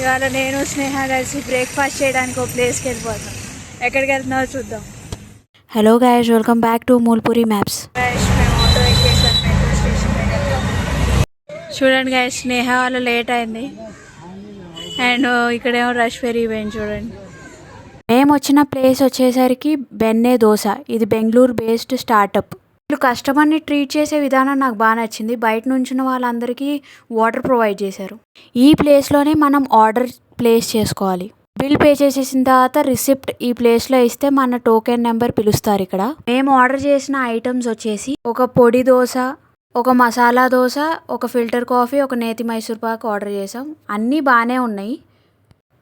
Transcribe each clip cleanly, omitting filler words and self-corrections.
ఇవాళ నేను స్నేహ కలిసి బ్రేక్ఫాస్ట్ చేయడానికి ఒక ప్లేస్కి వెళ్ళిపోతాం. ఎక్కడికి వెళ్తున్నావో చూద్దాం. Hello guys, welcome back to Mulpuri maps. మేము ఆటో ఎక్కేసాం, మెట్రో స్టేషన్ దగ్గర. చూడండి గైస్, స్నేహ వాళ్ళ లేట్ అయింది అండ్ ఇక్కడేమో రష్ పెరిగిపోయింది. చూడండి, మేము వచ్చిన ప్లేస్ వచ్చేసరికి బెన్నే దోశ. ఇది బెంగళూరు బేస్డ్ స్టార్టప్. వీళ్ళు కస్టమర్ని ట్రీట్ చేసే విధానం నాకు బాగా నచ్చింది. బయట నుంచిన వాళ్ళందరికీ వాటర్ ప్రొవైడ్ చేశారు. ఈ ప్లేస్లోనే మనం ఆర్డర్ ప్లేస్ చేసుకోవాలి. బిల్ పే చేసేసిన తర్వాత రిసిప్ట్ ఈ ప్లేస్లో ఇస్తే మన టోకెన్ నెంబర్ పిలుస్తారు. ఇక్కడ మేము ఆర్డర్ చేసిన ఐటమ్స్ వచ్చేసి ఒక పొడి దోశ, ఒక మసాలా దోశ, ఒక ఫిల్టర్ కాఫీ, ఒక నేతి మైసూర్ పాక్ ఆర్డర్ చేసాం. అన్నీ బాగానే ఉన్నాయి,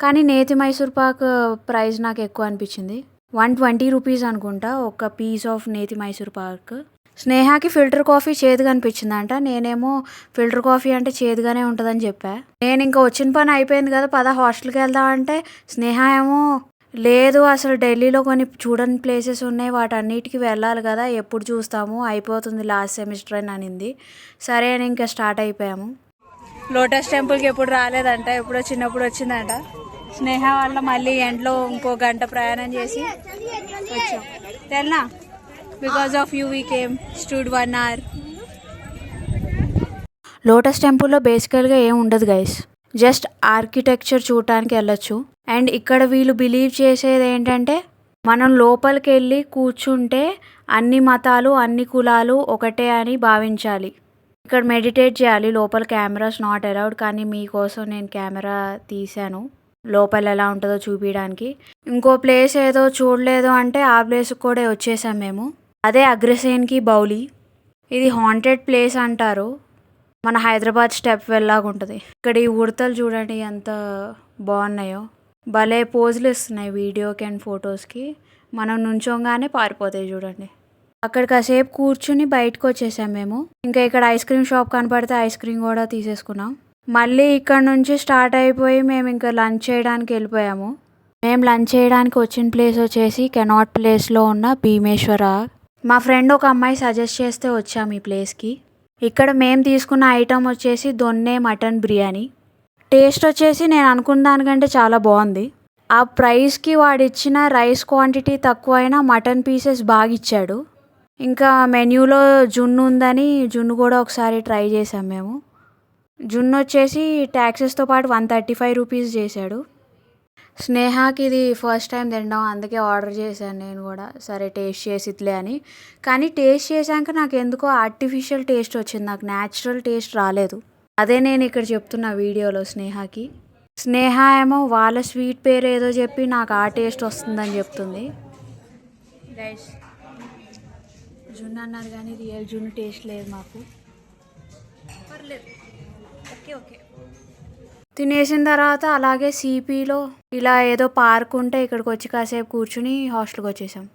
కానీ నేతి మైసూర్ పాక్ ప్రైస్ నాకు ఎక్కువ అనిపించింది. 120 రూపీస్ అనుకుంటా ఒక పీస్ ఆఫ్ నేతి మైసూర్ పాక్. స్నేహాకి ఫిల్టర్ కాఫీ చేదుగా అనిపించిందంట. నేనేమో ఫిల్టర్ కాఫీ అంటే చేదుగానే ఉంటుందని చెప్పా. నేను ఇంకా వచ్చిన పని అయిపోయింది కదా, పద హాస్టల్కి వెళ్దామంటే స్నేహ ఏమో లేదు, అసలు ఢిల్లీలో కొన్ని చూడని ప్లేసెస్ ఉన్నాయి, వాటన్నిటికి వెళ్ళాలి కదా, ఎప్పుడు చూస్తాము, అయిపోతుంది లాస్ట్ సెమిస్టర్ అని అనింది. సరే అని ఇంకా స్టార్ట్ అయిపోయాము. లోటస్ టెంపుల్కి ఎప్పుడు రాలేదంట, ఎప్పుడో చిన్నప్పుడు వచ్చిందంట. స్నేహ వల్ల మళ్ళీ ఎండ్లో ఇంకో గంట ప్రయాణం చేసి వచ్చాం. తెల్నా, because of you we came, stood 1 hour. Lotus టెంపుల్లో బేసికల్గా ఏం ఉండదు గైస్, జస్ట్ ఆర్కిటెక్చర్ చూడటానికి వెళ్ళొచ్చు. అండ్ ఇక్కడ వీళ్ళు బిలీవ్ చేసేది ఏంటంటే మనం లోపలికి వెళ్ళి కూర్చుంటే అన్ని మతాలు అన్ని కులాలు ఒకటే అని భావించాలి. ఇక్కడ మెడిటేట్ చేయాలి. లోపల కెమెరాస్ నాట్ అలౌడ్, కానీ మీకోసం నేను కెమెరా తీశాను లోపల ఎలా ఉంటుందో చూపించడానికి. ఇంకో ప్లేస్ ఏదో చూడలేదు అంటే ఆ ప్లేస్కి కూడా వచ్చేసాం మేము. అదే అగ్రసేన్కి బౌలి. ఇది హాంటెడ్ ప్లేస్ అంటారు. మన హైదరాబాద్ స్టెప్ వెళ్ళలాగా ఉంటుంది. ఇక్కడ ఈ ఉడతలు చూడండి ఎంత బాగున్నాయో, భలే పోజులు ఇస్తున్నాయి వీడియోకి అండ్ ఫొటోస్కి. మనం నుంచోగానే పారిపోతాయి చూడండి. అక్కడ కాసేపు కూర్చుని బయటకు వచ్చేసాం మేము. ఇంకా ఇక్కడ ఐస్ క్రీమ్ షాప్ కనపడితే ఐస్ క్రీమ్ కూడా తీసేసుకున్నాం. మళ్ళీ ఇక్కడ నుంచి స్టార్ట్ అయిపోయి మేము ఇంకా లంచ్ చేయడానికి వెళ్ళిపోయాము. మేము లంచ్ చేయడానికి వచ్చిన ప్లేస్ వచ్చేసి కెనాట్ ప్లేస్లో ఉన్న భీమేశ్వర. మా ఫ్రెండ్ ఒక అమ్మాయి సజెస్ట్ చేస్తే వచ్చాము ఈ ప్లేస్కి. ఇక్కడ మేము తీసుకున్న ఐటమ్ వచ్చేసి దొన్నె మటన్ బిర్యానీ. టేస్ట్ వచ్చేసి నేను అనుకున్న దానికంటే చాలా బాగుంది. ఆ ప్రైస్కి వాడిచ్చిన రైస్ క్వాంటిటీ తక్కువైనా మటన్ పీసెస్ బాగా ఇచ్చాడు. ఇంకా మెన్యూలో జున్ను ఉందని జున్ను కూడా ఒకసారి ట్రై చేసాం మేము. జున్ను వచ్చేసి ట్యాక్సెస్తో పాటు 135 రూపీస్ చేశాడు. స్నేహాకి ఇది ఫస్ట్ టైం తినడం, అందుకే ఆర్డర్ చేశాను నేను కూడా. సరే టేస్ట్ చేసిట్లే అని. కానీ టేస్ట్ చేశాక నాకు ఎందుకో ఆర్టిఫిషియల్ టేస్ట్ వచ్చింది, నాకు న్యాచురల్ టేస్ట్ రాలేదు. అదే నేను ఇక్కడ చెప్తున్నా వీడియోలో స్నేహాకి. స్నేహ ఏమో వాళ్ళ స్వీట్ పేరు ఏదో చెప్పి నాకు ఆ టేస్ట్ వస్తుందని చెప్తుంది. గైస్, జున్ను అన్నారు కానీ రియల్ జున్ను టేస్ట్ లేదు మాకు. పర్లేదు, ఓకే ఓకే. తినేసిన తర్వాత అలాగే సిపిలో ఇలా ఏదో పార్క్ ఉంటే ఇక్కడికి వచ్చి కాసేపు కూర్చుని హాస్టల్కి వచ్చేసాం.